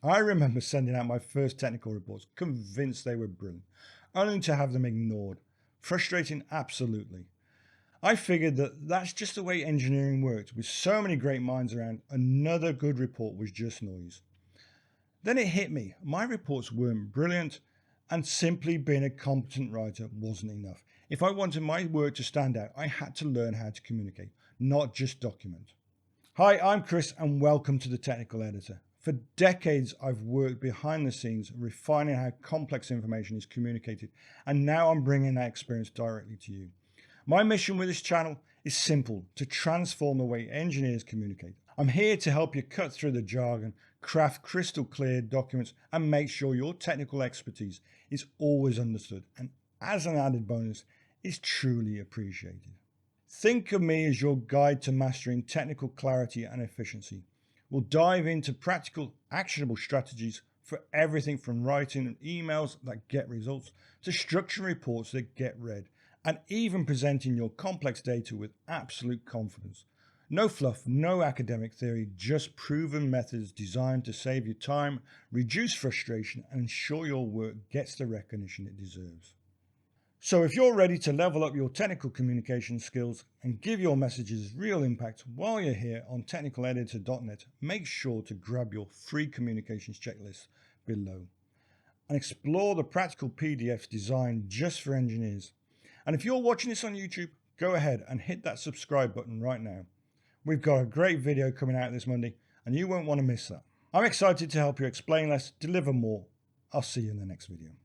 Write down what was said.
I remember sending out my first technical reports, convinced they were brilliant, only to have them ignored. Frustrating, absolutely. I figured that that's just the way engineering worked. With so many great minds around, another good report was just noise. Then it hit me. My reports weren't brilliant, and simply being a competent writer wasn't enough. If I wanted my work to stand out, I had to learn how to communicate, not just document. Hi, I'm Chris, and welcome to the Technical Editor. For decades, I've worked behind the scenes, refining how complex information is communicated, and now I'm bringing that experience directly to you. My mission with this channel is simple: to transform the way engineers communicate. I'm here to help you cut through the jargon, craft crystal clear documents, and make sure your technical expertise is always understood, and as an added bonus, is truly appreciated. Think of me as your guide to mastering technical clarity and efficiency. We'll dive into practical, actionable strategies for everything from writing emails that get results to structuring reports that get read, and even presenting your complex data with absolute confidence. No fluff, no academic theory, just proven methods designed to save you time, reduce frustration, and ensure your work gets the recognition it deserves. So if you're ready to level up your technical communication skills and give your messages real impact while you're here on technicaleditor.net, make sure to grab your free communications checklist below and explore the practical PDFs designed just for engineers. And if you're watching this on YouTube, go ahead and hit that subscribe button right now. We've got a great video coming out this Monday and you won't want to miss that. I'm excited to help you explain less, deliver more. I'll see you in the next video.